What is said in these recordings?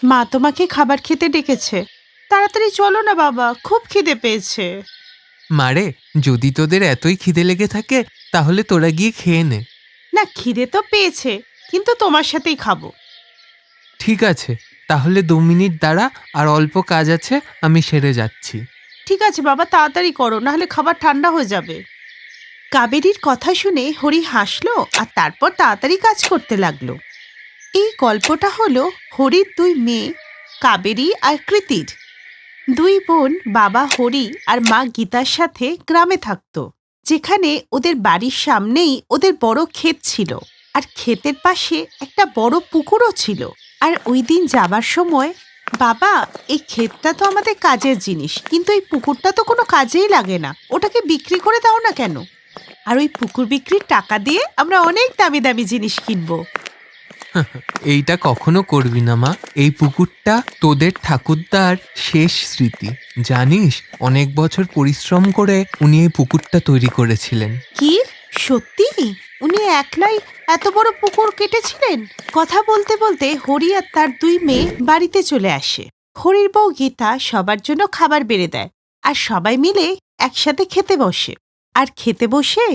মা তোমাকে খাবার খেতে ডেকেছে। তাড়াতাড়ি চলো না বাবা, খুব খিদে পেয়েছে। মারে, যদি তোদের এতই খিদে লেগে থাকে তাহলে তোরা গিয়ে খেয়ে নে। না, খিদে তো পেয়েছে, কিন্তু তোমার সাথেই খাবো। ঠিক আছে, তাহলে 2 মিনিট দাঁড়া, আর অল্প কাজ আছে, আমি সেরে যাচ্ছি। ঠিক আছে বাবা, তাড়াতাড়ি করো, নাহলে খাবার ঠান্ডা হয়ে যাবে। কাবেরীর কথা শুনে হরি হাসলো আর তারপর তাড়াতাড়ি কাজ করতে লাগলো। এই গল্পটা হলো হরির দুই মেয়ে কাবেরী আর কৃতির। দুই বোন বাবা হরি আর মা গীতার সাথে গ্রামে থাকতো, যেখানে ওদের বাড়ির সামনেই ওদের বড় ক্ষেত ছিল, আর ক্ষেতের পাশে একটা বড় পুকুরও ছিল। আর ওই দিন যাবার সময়, বাবা, এই ক্ষেতটা তো আমাদের কাজের জিনিস, কিন্তু এই পুকুরটা তো কোনো কাজেই লাগে না, ওটাকে বিক্রি করে দাও না কেন? আর ওই পুকুর বিক্রির টাকা দিয়ে আমরা অনেক দামি দামি জিনিস কিনবো। এইটা কখনো করবি না মা। এই পুকুরটা তোদের ঠাকুরদার শেষ স্মৃতি। জানিস, অনেক বছর পরিশ্রম করে উনি এই পুকুরটা তৈরি করেছিলেন। কি সত্যি? উনি একলাই এত বড় পুকুর কেটেছিলেন? কথা বলতে বলতে হরি আর তার দুই মেয়ে বাড়িতে চলে আসে। হরির বউ গীতা সবার জন্য খাবার বেড়ে দেয়, আর সবাই মিলে একসাথে খেতে বসে। আর খেতে বসে,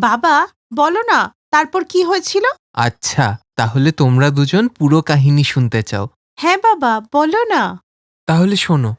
বাবা বলো না তারপর কি হয়েছিল? আচ্ছা, তাহলে তোমরা দুজন পুরো কাহিনী শুনতে চাও? হ্যাঁ বাবা, বলো না। তাহলে শোনো।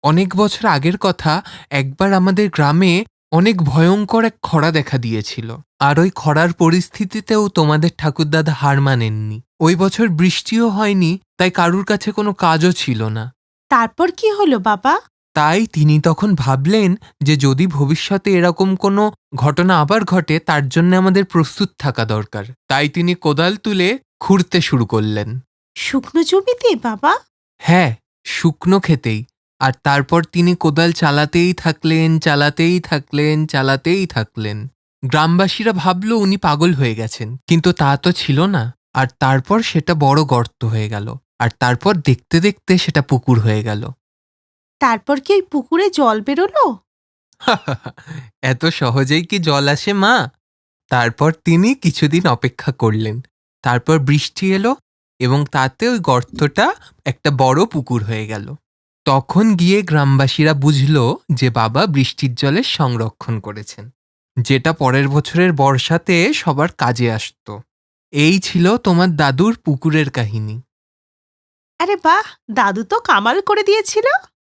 অনেক বছর আগের কথা, একবার আমাদের গ্রামে অনেক ভয়ঙ্কর এক খরা দেখা দিয়েছিল। আর ওই খরার পরিস্থিতিতেও তোমাদের ঠাকুরদাদা হার মানেননি। ওই বছর বৃষ্টিও হয়নি, তাই কারুর কাছে কোনো কাজও ছিল না। তারপর কি হলো বাবা? তাই তিনি তখন ভাবলেন যে যদি ভবিষ্যতে এরকম কোনো ঘটনা আবার ঘটে, তার জন্য আমাদের প্রস্তুত থাকা দরকার। তাই তিনি কোদাল তুলে খুঁড়তে শুরু করলেন। শুকনো জমিতে বাবা? হ্যাঁ, শুকনো খেতেই। আর তারপর তিনি কোদাল চালাতেই থাকলেন, চালাতেই থাকলেন, চালাতেই থাকলেন। গ্রামবাসীরা ভাবল উনি পাগল হয়ে গেছেন, কিন্তু তা তো ছিল না। আর তারপর সেটা বড় গর্ত হয়ে গেল, আর তারপর দেখতে দেখতে সেটা পুকুর হয়ে গেল। তারপর কি ওই পুকুরে জল বেরোলো? এত সহজেই কি জল আসে মা? তারপর তিনি কিছুদিন অপেক্ষা করলেন। তারপর বৃষ্টি এলো, এবং তাতে ওই গর্তটা একটা বড় পুকুর হয়ে গেল। তখন গিয়ে গ্রামবাসীরা বুঝল যে বাবা বৃষ্টির জলের সংরক্ষণ করেছেন, যেটা পরের বছরের বর্ষাতে সবার কাজে আসতো। এই ছিল তোমার দাদুর পুকুরের কাহিনী। আরে বাহ, দাদু তো কামাল করে দিয়েছিল।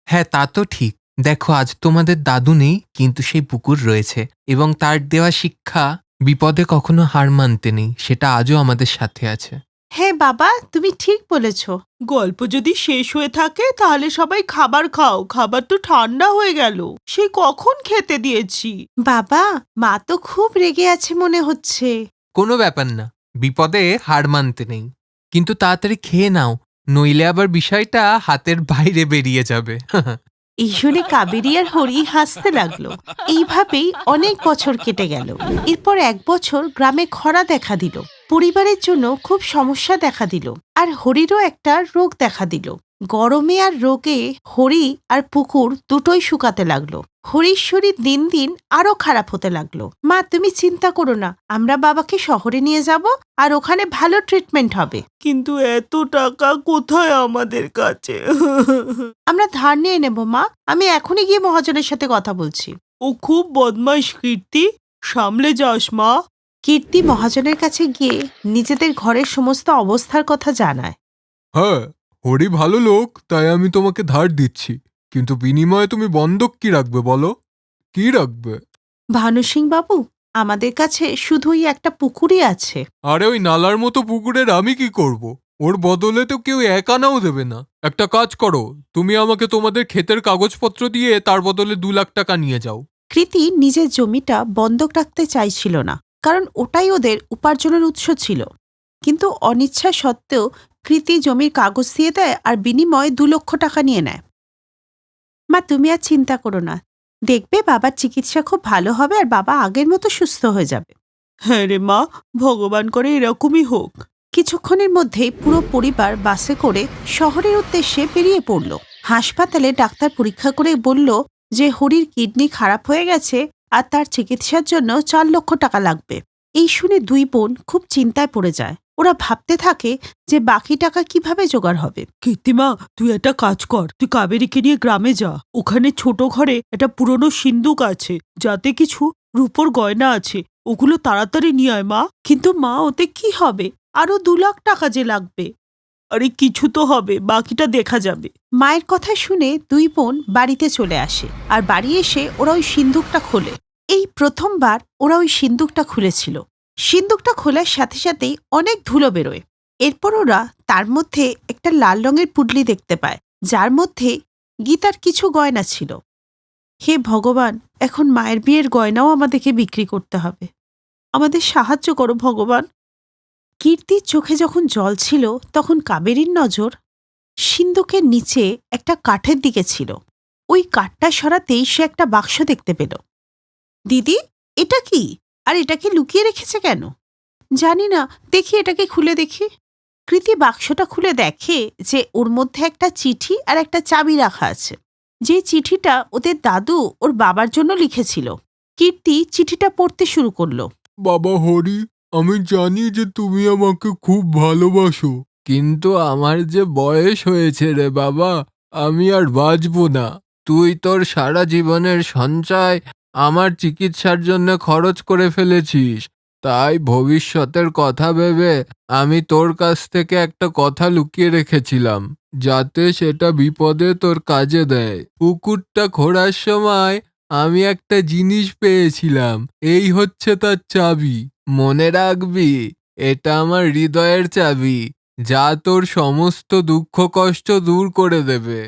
হ্যাঁ, তা তো ঠিক। দেখো, আজ তোমাদের দাদু নেই, কিন্তু সেই পুকুর রয়েছে, এবং তার দেওয়া শিক্ষা, বিপদে কখনো হার মানতে নেই, সেটা আজও আমাদের সাথে আছে। হ্যাঁ বাবা, তুমি ঠিক বলেছ। গল্প যদি শেষ হয়ে থাকে তাহলে সবাই খাবার খাও, খাবার তো ঠান্ডা হয়ে গেল, সে কখন খেতে দিয়েছি। বাবা, মা তো খুব রেগে আছে মনে হচ্ছে। কোনো ব্যাপার না, বিপদে হার মানতে নেই, কিন্তু তাড়াতাড়ি খেয়ে নাও, নইলে আবার বিষয়টা হাতের বাইরে বেরিয়ে যাবে। এই শুনে কাবেরী আর হরি হাসতে লাগলো। এইভাবেই অনেক বছর কেটে গেল। এরপর এক বছর গ্রামে খরা দেখা দিল। পরিবারের জন্য খুব সমস্যা দেখা দিল, আর হরিরও একটা রোগ দেখা দিল। গরমে আর রোগে হরি আর পুকুর দুটোই শুকাতে লাগলো। হরির শরীর দিন দিন আরো খারাপ হতে লাগলো। মা, তুমি চিন্তা করো না, আমরা বাবাকে শহরে নিয়ে যাব, আর ওখানে ভালো ট্রিটমেন্ট হবে। কিন্তু এত টাকা কোথায় আমাদের কাছে? আমরা ধার নিয়ে নেব মা, আমি এখনই গিয়ে মহাজনের সাথে কথা বলছি। ও খুব বদমাইশ কীর্তি, সামলে যাস মা। কীর্তি মহাজনের কাছে গিয়ে নিজেদের ঘরের সমস্ত অবস্থার কথা জানায়। হ্যাঁ, হরি ভালো লোক, তাই আমি তোমাকে ধার দিচ্ছি, কিন্তু বিনিময়ে তুমি বন্ধক কি রাখবে বলো? কি রাখবে? ভানু সিং বাবু, আমাদের কাছে শুধুই একটা পুকুরই আছে। আরে ওই নালার মতো পুকুরের আমি কি করব? ওর বদলে তো কেউ 1 আনাও দেবে না। একটা কাজ করো, তুমি আমাকে তোমাদের ক্ষেতের কাগজপত্র দিয়ে তার বদলে 2 লাখ টাকা নিয়ে যাও। কৃতি নিজের জমিটা বন্ধক রাখতে চাইছিল না, কারণ ওটাই ওদের উপার্জনের উৎস ছিল। কিন্তু অনিচ্ছা সত্ত্বেও কৃতি জমির কাগজ দিয়ে দেয় আর বিনিময়ে 2 লক্ষ টাকা নিয়ে নেয়। মা, তুমি আর চিন্তা করো না, দেখবে বাবার চিকিৎসা খুব ভালো হবে আর বাবা আগের মতো সুস্থ হয়ে যাবে। হ্যাঁ রে মা, ভগবান করে এরকমই হোক। কিছুক্ষণের মধ্যেই পুরো পরিবার বাসে করে শহরের উদ্দেশ্যে বেরিয়ে পড়ল। হাসপাতালে ডাক্তার পরীক্ষা করে বলল যে হরির কিডনি খারাপ হয়ে গেছে আর তার চিকিৎসার জন্য 4 লক্ষ টাকা লাগবে। এই শুনে দুই বোন খুব চিন্তায় পড়ে যায়। ওরা ভাবতে থাকে যে বাকি টাকা কিভাবে জোগাড় হবে। কীর্তিমা, তুই একটা কাজ কর, তুই কাবেরীকে নিয়ে গ্রামে যা। ওখানে ছোট ঘরে একটা পুরনো সিন্দুক আছে, যাতে কিছু রূপোর গয়না আছে। ওগুলো তাড়াতাড়ি নিয়ে আয় মা। কিন্তু মা, ওতে কি হবে? আরো 2 লাখ টাকা যে লাগবে। আরে কিছু তো হবে, বাকিটা দেখা যাবে। মায়ের কথা শুনে 2 বোন বাড়িতে চলে আসে, আর বাড়ি এসে ওরা ওই সিন্দুকটা খোলে। এই প্রথমবার ওরা ওই সিন্দুকটা খুলেছিল। সিন্দুকটা খোলার সাথে সাথেই অনেক ধুলো বেরোয়। এরপর ওরা তার মধ্যে একটা লাল রঙের পুডলি দেখতে পায়, যার মধ্যে গীতার কিছু গয়না ছিল। হে ভগবান, এখন মায়ের বিয়ের গয়নাও আমাদেরকে বিক্রি করতে হবে। আমাদের সাহায্য করো ভগবান। কীর্তির চোখে যখন জল ছিল, তখন কাবেরীর নজর সিন্দুকের নিচে একটা কাঠের দিকে ছিল। ওই কাঠটা সরাতেই সে একটা বাক্স দেখতে পেল। দিদি, এটা কি? আর এটাকে লুকিয়ে রেখেছে কেন? জানি না, দেখি এটাকে খুলে দেখি। কৃতি বাক্সটা খুলে দেখে যে ওর মধ্যে একটা চিঠি আর একটা চাবি রাখা আছে, যে চিঠিটা ওদের দাদু ওর বাবার জন্য লিখেছিল। কীর্তি চিঠিটা পড়তে শুরু করলো। বাবা হরি, আমি জানি যে তুমি আমাকে খুব ভালোবাসো, কিন্তু আমার যে বয়স হয়েছে রে বাবা, আমি আর বাঁচব না। তুই তোর সারা জীবনের সঞ্চয় আমার চিকিৎসার জন্য খরচ করে ফেলেছিস। তাই ভবিষ্যতের কথা ভেবে আমি তোর কাছ থেকে একটা কথা লুকিয়ে রেখেছিলাম, যাতে সেটা বিপদে তোর কাজে দেয়। পুকুরটা খোঁড়ার সময় আমি একটা জিনিস পেয়েছিলাম, এই হচ্ছে তার চাবি। মনে রাখবি, এটা আমার হৃদয়ের চাবি, যা তোর সমস্ত দুঃখ কষ্ট দূর করে দেবে।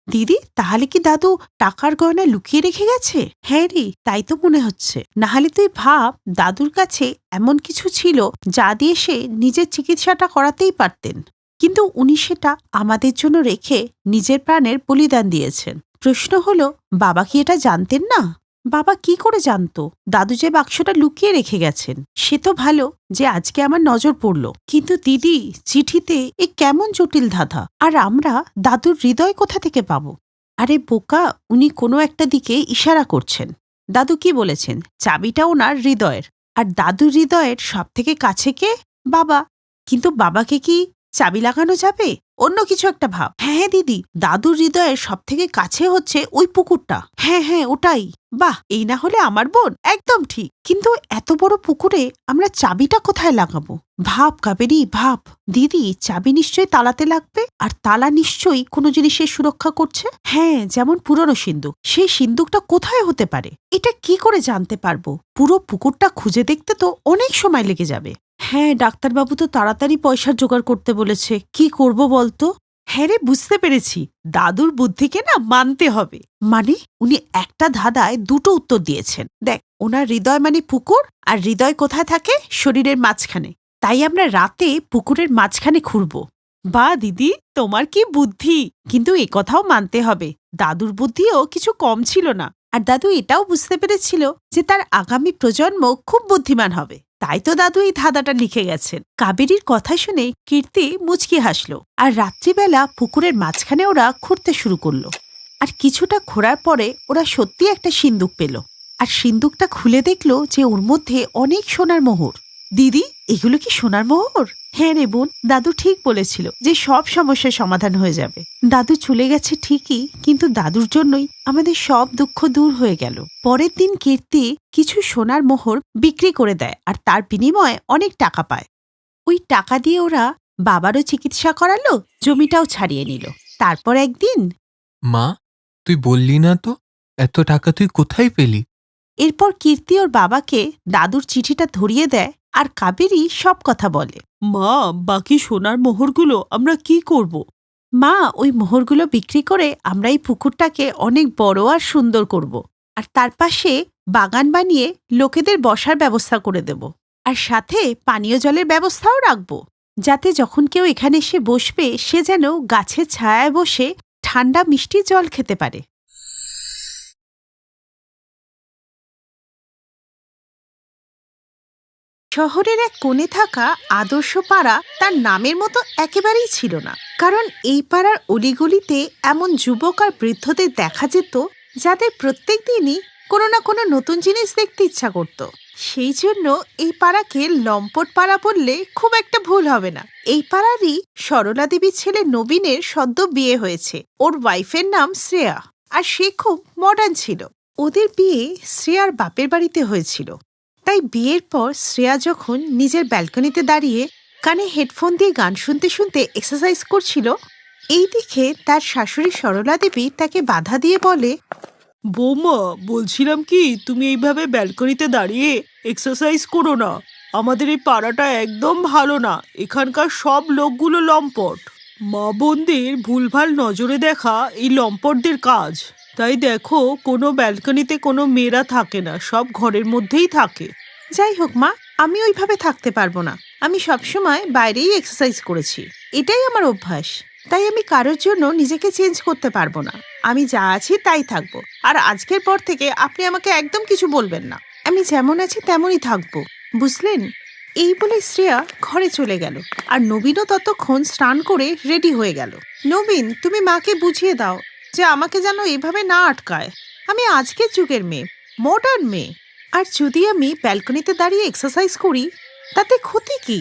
দিদি, তাহলে কি দাদু টাকার গয়না লুকিয়ে রেখে গেছে? হ্যাঁ রে, তাই তো মনে হচ্ছে। নাহলে তুই ভাব, দাদুর কাছে এমন কিছু ছিল যা দিয়ে সে নিজের চিকিৎসাটা করাতেই পারতেন, কিন্তু উনি সেটা আমাদের জন্য রেখে নিজের প্রাণের বলিদান দিয়েছেন। প্রশ্ন হলো, বাবা কি এটা জানতেন না? বাবা কি করে জানতো দাদু যে বাক্সটা লুকিয়ে রেখে গেছেন? সে তো ভালো যে আজকে আমার নজর পড়ল, কিন্তু দিদি, চিঠিতে এ কেমন জটিল ধাঁধা। আর আমরা দাদুর হৃদয় কোথা থেকে পাবো? আরে বোকা, উনি কোনো একটা দিকে ইশারা করছেন। দাদু কি বলেছেন? চাবিটা ওনার হৃদয়ের, আর দাদুর হৃদয়ের সব থেকে কাছে কে? বাবা। কিন্তু বাবাকে কি চাবি লাগানো যাবে? অন্য কিছু একটা ভাব। হ্যাঁ দিদি, দাদুর হৃদয়ের সব থেকে কাছে হচ্ছে ওই পুকুরটা। হ্যাঁ হ্যাঁ, ওটাই। বাহ, এই না হলে আমার বোন একদম ঠিক। কিন্তু এত বড় পুকুরে আমরা চাবিটা কোথায় লাগাবো? ভাব কাবেরী, ভাব। দিদি, চাবি নিশ্চয়ই তালাতে লাগবে, আর তালা নিশ্চয়ই কোনো জিনিসের সুরক্ষা করছে। হ্যাঁ, যেমন পুরনো সিন্দুক। সেই সিন্দুকটা কোথায় হতে পারে? এটা কি করে জানতে পারবো? পুরো পুকুরটা খুঁজে দেখতে তো অনেক সময় লেগে যাবে। হ্যাঁ, ডাক্তারবাবু তো তাড়াতাড়ি পয়সার জোগাড় করতে বলেছে। কি করব বলতো? হ্যাঁ রে, বুঝতে পেরেছি। দাদুর বুদ্ধিকে না মানতে হবে। মানে উনি একটা ধাঁধায় 2টো উত্তর দিয়েছেন। দেখ, ওনার হৃদয় মানে পুকুর, আর হৃদয় কোথায় থাকে? শরীরের মাঝখানে। তাই আমরা রাতে পুকুরের মাঝখানে ঘুরবো। বা দিদি, তোমার কি বুদ্ধি! কিন্তু এ কথাও মানতে হবে, দাদুর বুদ্ধিও কিছু কম ছিল না। আর দাদু এটাও বুঝতে পেরেছিল যে তার আগামী প্রজন্ম খুব বুদ্ধিমান হবে। তাই তো দাদু এই ধাঁধাটা লিখে গেছেন। কাবেরীর কথা শুনে কীর্তি মুচকি হাসলো, আর রাত্রিবেলা পুকুরের মাঝখানে ওরা ঘুরতে শুরু করলো। আর কিছুটা ঘোরার পরে ওরা সত্যি একটা সিন্দুক পেল, আর সিন্দুকটা খুলে দেখলো যে ওর মধ্যে অনেক সোনার মোহর। দিদি, এগুলো কি সোনার মোহর? হ্যাঁ রে বোন, দাদু ঠিক বলেছিল যে সব সমস্যার সমাধান হয়ে যাবে। দাদু চলে গেছে ঠিকই, কিন্তু দাদুর জন্যই আমাদের সব দুঃখ দূর হয়ে গেল। পরের দিন কীর্তি কিছু সোনার মোহর বিক্রি করে দেয়, আর তার বিনিময়ে অনেক টাকা পায়। ওই টাকা দিয়ে ওরা বাবারও চিকিৎসা করালো, জমিটাও ছাড়িয়ে নিল। তারপর একদিন, মা, তুই বললি না তো এত টাকা তুই কোথায় পেলি? এরপর কীর্তি ওর বাবাকে দাদুর চিঠিটা ধরিয়ে দেয়, আর কাবেরী সব কথা বলে। মা, বাকি সোনার মোহরগুলো আমরা কি করব? মা, ওই মোহরগুলো বিক্রি করে আমরা এই পুকুরটাকে অনেক বড় আর সুন্দর করব, আর তার পাশে বাগান বানিয়ে লোকেদের বসার ব্যবস্থা করে দেব, আর সাথে পানীয় জলের ব্যবস্থাও রাখব, যাতে যখন কেউ এখানে এসে বসবে সে যেন গাছের ছায়ায় বসে ঠান্ডা মিষ্টি জল খেতে পারে। শহরের এক কোণে থাকা আদর্শ পাড়া তার নামের মতো একেবারেই ছিল না, কারণ এই পাড়ার অলিগলিতে এমন যুবক আর বৃদ্ধদের দেখা যেত যাদের প্রত্যেক দিনই কোনো না কোনো নতুন জিনিস দেখতে ইচ্ছা করত। সেই জন্য এই পাড়াকে লম্পট পাড়া বললে খুব একটা ভুল হবে না। এই পাড়ারই সরলা দেবীর ছেলে নবীনের সদ্য বিয়ে হয়েছে। ওর ওয়াইফের নাম শ্রেয়া, আর সে খুব মডার্ন ছিল। ওদের বিয়ে শ্রেয়ার বাপের বাড়িতে হয়েছিল। তাই বিয়ের পর শ্রেয়া যখন নিজের ব্যালকনিতে দাঁড়িয়ে কানে হেডফোন দিয়ে গান শুনতে শুনতে এক্সারসাইজ করছিল, এই দিকে তার শাশুড়ি সরলা দেবী তাকে বাধা দিয়ে বলে, বৌমা, বলছিলাম কি, তুমি এইভাবে ব্যালকনিতে দাঁড়িয়ে এক্সারসাইজ করো না। আমাদের এই পাড়াটা একদম ভালো না, এখানকার সব লোকগুলো লম্পট। মা বোনদের ভুলভাল নজরে দেখা এই লম্পটদের কাজ। তাই দেখো, কোনো ব্যালকনিতে কোনো মেয়েরা থাকে না, সব ঘরের মধ্যেই থাকে। যাই হোক মা, আমি ওইভাবে থাকতে পারবো না। আমি সবসময় বাইরেই এক্সারসাইজ করেছি, এটাই আমার অভ্যাস। তাই আমি কারোর জন্য নিজেকে চেঞ্জ করতে পারবো না। আমি যা আছি তাই থাকবো, আর আজকের পর থেকে আপনি আমাকে একদম কিছু বলবেন না। আমি যেমন আছি তেমনই থাকবো, বুঝলেন? এই বলে শ্রেয়া ঘরে চলে গেল, আর নবীনও ততক্ষণ স্নান করে রেডি হয়ে গেল। নবীন, তুমি মাকে বুঝিয়ে দাও যে আমাকে যেন এইভাবে না আটকায়। আমি আজকের যুগের মেয়ে, মডার্ন মেয়ে। আর যদি আমি ব্যালকনিতে দাঁড়িয়ে এক্সারসাইজ করি, তাতে ক্ষতি কি?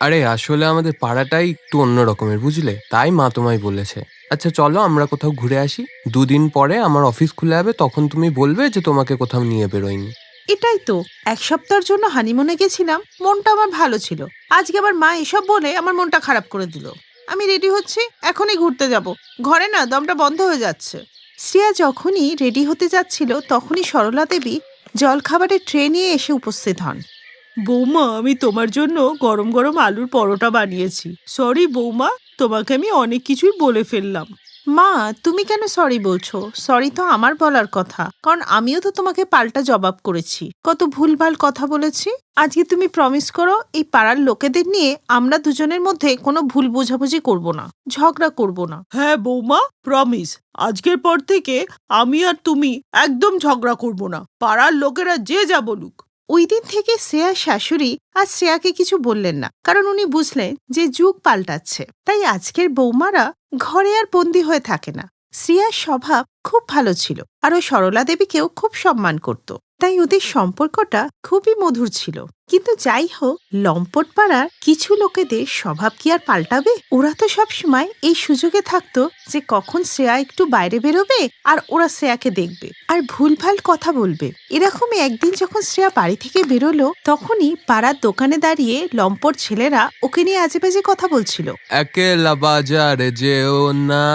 আরে আসলে আমাদের পাড়াটাই একটু অন্য রকমের, বুঝলে, তাই মা তোমায় বলেছে। আচ্ছা চলো আমরা কোথাও ঘুরে আসি, 2 দিন পরে আমার অফিস খুলে যাবে, তখন তুমি বলবে যে তোমাকে কোথাও নিয়ে বেরোয়নি। এটাই তো, 1 সপ্তাহের জন্য হানিমুনে গেছিলাম, মনটা আমার ভালো ছিল। আজকে আবার মা এসব বলে আমার মনটা খারাপ করে দিল। আমি রেডি হচ্ছি, এখনই ঘুরতে যাব। ঘরে না দমটা বন্ধ হয়ে যাচ্ছে। শ্রেয়া যখনই রেডি হতে যাচ্ছিল, তখনই সরলা দেবী জলখাবারের ট্রে নিয়ে এসে উপস্থিত হন। বৌমা, আমি তোমার জন্য গরম গরম আলুর পরোটা বানিয়েছি। সরি বৌমা, তোমাকে আমি অনেক কিছুই বলে ফেললাম। মা, তুমি কেন সরি বলছো? সরি তো আমার বলার কথা, কারণ আমিও তো তোমাকে পাল্টা জবাব করেছি, কত ভুলভাল কথা বলেছি। আজকে তুমি প্রমিস করো, এই পাড়ার লোকেদের নিয়ে আমরা দুজনের মধ্যে কোনো ভুল বোঝাবুঝি করব না, ঝগড়া করব না। হ্যাঁ বৌমা, প্রমিস। আজকের পর থেকে আমি আর তুমি একদম ঝগড়া করব না, পাড়ার লোকেরা যে যা বলুক। ওই দিন থেকে শ্রেয়ার শাশুড়ি আর শ্রেয়াকে কিছু বললেন না, কারণ উনি বুঝলেন যে যুগ পাল্টাচ্ছে। তাই আজকের বৌমারা ঘরে আর বন্দি হয়ে থাকে না। শ্রেয়ার স্বভাব খুব ভালো ছিল, আর ও সরলা দেবীকেও খুব সম্মান করত। তাই ওদের সম্পর্কটা খুবই মধুর ছিল। কিন্তু যাই হোক, লম্পট পাড়ার কিছু লোকেদের স্বভাব কি আর পাল্টাবে? ওরা তো সবসময় এই সুযোগে থাকতো যে কখন শ্রেয়া একটু বাইরে বেরোবে আর ওরা শ্রেয়াকে দেখবে আর ভুলভাল কথা বলবে। এরকমই একদিন যখন শ্রেয়া বাড়ি থেকে বেরোলো, তখনই পাড়ার দোকানে দাঁড়িয়ে লম্পট ছেলেরা ওকে নিয়ে আজে বাজে কথা বলছিল। একেলা বাজারে যেও না,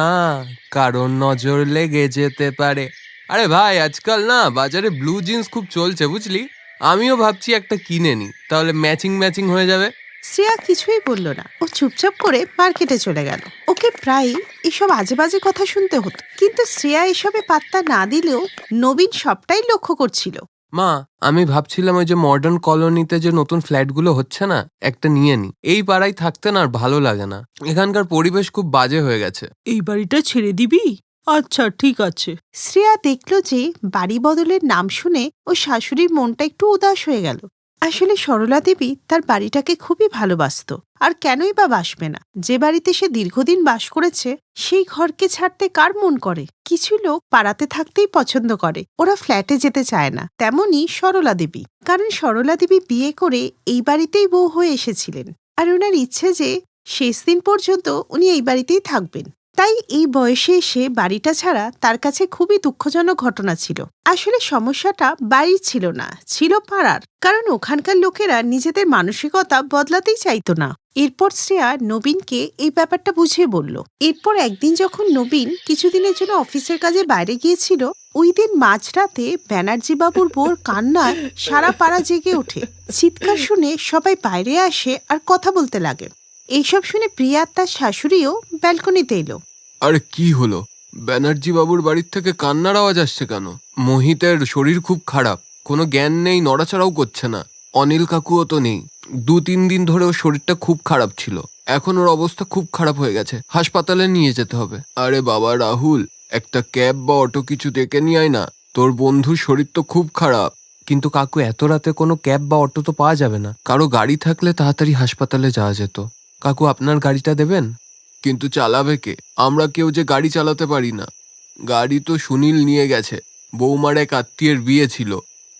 কারণ নজর লেগে যেতে পারে। আরে ভাই, আজকাল না বাজারে ব্লু জিন্স খুব চলছে, বুঝলি। আমিও ভাবছি একটা কিনে নি, তাহলে ম্যাচিং ম্যাচিং হয়ে যাবে। শ্রেয়া কিছুই বলল না, ও চুপচাপ করে মার্কেটে চলে গেল। ওকে প্রায় এসব আজে বাজে কথা শুনতে হতো, কিন্তু শ্রেয়া এসবে পাত্তা না দিলেও নবীন সবটাই লক্ষ্য করছিল। মা, আমি ভাবছিলাম ওই যে মডার্ন কলোনিতে যে নতুন ফ্ল্যাটগুলো হচ্ছে না, একটা নিয়ে নি। এই পাড়ায় থাকতে না আর ভালো লাগে না, এখানকার পরিবেশ খুব বাজে হয়ে গেছে। এই বাড়িটা ছেড়ে দিবি? আচ্ছা ঠিক আছে। শ্রেয়া দেখল যে বাড়ি বদলের নাম শুনে ও শাশুড়ির মনটা একটু উদাস হয়ে গেল। আসলে সরলা দেবী তার বাড়িটাকে খুবই ভালোবাসতো, আর কেনই বা বাসবে না? যে বাড়িতে সে দীর্ঘদিন বাস করেছে, সেই ঘরকে ছাড়তে কার মন করে? কিছু লোক পাড়াতে থাকতেই পছন্দ করে, ওরা ফ্ল্যাটে যেতে চায় না। তেমনি সরলা দেবী, কারণ সরলা দেবী বিয়ে করে এই বাড়িতেই বউ হয়ে এসেছিলেন, আর ওনার ইচ্ছে যে শেষ দিন পর্যন্ত উনি এই বাড়িতেই থাকবেন। তাই এই বয়সে এসে বাড়িটা ছাড়া তার কাছে খুবই দুঃখজনক ঘটনা ছিল। আসলে সমস্যাটা বাড়ির ছিল না, ছিল পাড়ার, কারণ ওখানকার লোকেরা নিজেদের মানসিকতা বদলাতেই চাইতো না। এরপর শ্রেয়া নবীনকে এই ব্যাপারটা বুঝিয়ে বলল। এরপর একদিন যখন নবীন কিছুদিনের জন্য অফিসের কাজে বাইরে গিয়েছিল, ওই দিন মাঝরাতে ব্যানার্জি বাবুর বোর কান্নায় সারা পাড়া জেগে ওঠে। চিৎকার শুনে সবাই বাইরে আসে আর কথা বলতে লাগে। এইসব শুনে প্রিয়া তার শাশুড়িও ব্যালকনিতে এলো। আরে কি হলো? ব্যানার্জি বাবুর বাড়ির থেকে কান্নার আওয়াজ আসছে কেন? মোহিতের শরীর খুব খারাপ, কোনো জ্ঞান নেই, নড়াচড়াও করছে না। অনিল কাকুও তো নেই, 2-3 দিন ধরে ওর শরীরটা খুব খারাপ ছিল, এখন ওর অবস্থা খুব খারাপ হয়ে গেছে, হাসপাতালে নিয়ে যেতে হবে। আরে বাবা রাহুল, একটা ক্যাব বা অটো কিছু ডেকে নিয়ে আয় না, তোর বন্ধুর শরীর তো খুব খারাপ। কিন্তু কাকু, এত রাতে কোনো ক্যাব বা অটো তো পাওয়া যাবে না। কারো গাড়ি থাকলে তাড়াতাড়ি হাসপাতালে যাওয়া যেত। কাকু, আপনার গাড়িটা দেবেন? কিন্তু চালাবে কে? আমরা কেউ যে গাড়ি চালাতে পারি না। গাড়ি তো সুনীল নিয়ে গেছে, বৌমার এক আত্মীয়ের বিয়ে ছিল,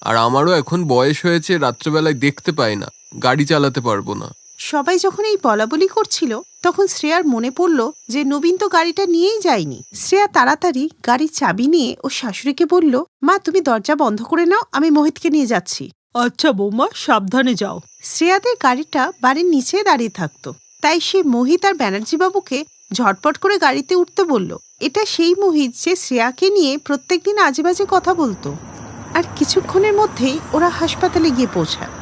আর আমারও এখন বয়স হয়েছে, রাত্রেবেলায় দেখতে পাই না, গাড়ি চালাতে পারবো না। সবাই যখন এই বলাবলি করছিল তখন শ্রেয়ার মনে পড়ল যে নবীন তো গাড়িটা নিয়েই যায়নি। শ্রেয়া তাড়াতাড়ি গাড়ির চাবি নিয়ে ও শাশুড়িকে বলল, মা তুমি দরজা বন্ধ করে নাও, আমি মোহিতকে নিয়ে যাচ্ছি। আচ্ছা বৌমা, সাবধানে যাও। শ্রেয়াদের গাড়িটা বাড়ির নিচে দাঁড়িয়ে থাকতো, তাই সে মোহিত আর ব্যানার্জি বাবুকে ঝটপট করে গাড়িতে উঠতে বলল। এটা সেই মোহিত যে শ্রেয়াকে নিয়ে প্রত্যেকদিন আজে বাজে কথা বলতো। আর কিছুক্ষণের মধ্যেই ওরা হাসপাতালে গিয়ে পৌঁছায়,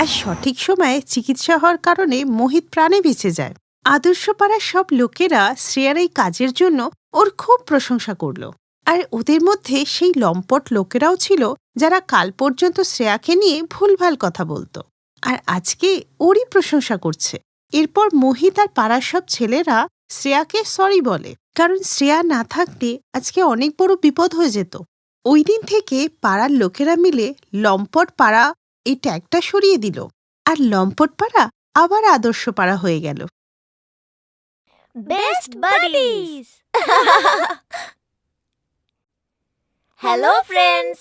আর সঠিক সময়ে চিকিৎসা হওয়ার কারণে মোহিত প্রাণে বেঁচে যায়। আদর্শপাড়ার সব লোকেরা শ্রেয়ার এই কাজের জন্য ওর খুব প্রশংসা করলো। আর ওদের মধ্যে সেই লম্পট লোকেরাও ছিল যারা কাল পর্যন্ত শ্রেয়াকে নিয়ে ভুলভাল কথা বলতো, আর আজকে ওরই প্রশংসা করছে। এরপর মোহিত আর পাড়ার সব ছেলেরা শ্রেয়াকে সরি বলে, কারণ শ্রেয়া না থাকলে আজকে অনেক বড় বিপদ হয়ে যেত। ওই দিন থেকে পাড়ার লোকেরা মিলে লম্পট পাড়া এই ট্যাগটা সরিয়ে দিল, আর লম্পট পাড়া আবার আদর্শ পাড়া হয়ে গেল। Best buddies. হ্যালো ফ্রেন্ডস,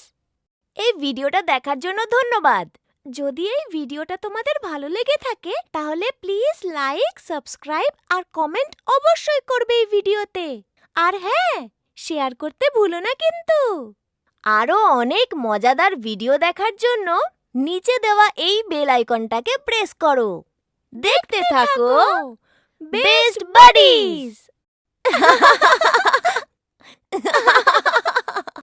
এই ভিডিওটা দেখার জন্য ধন্যবাদ। যদি এই ভিডিওটা তোমাদের ভালো লেগে থাকে তাহলে প্লিজ লাইক, সাবস্ক্রাইব আর কমেন্ট অবশ্যই করবে এই ভিডিওতে। আর হ্যাঁ, শেয়ার করতে ভুলো না কিন্তু। আরো অনেক মজাদার ভিডিও দেখার জন্য নিচে দেওয়া এই বেল আইকনটাকে প্রেস করো। দেখতে থাকো বেস্ট বাডিজ।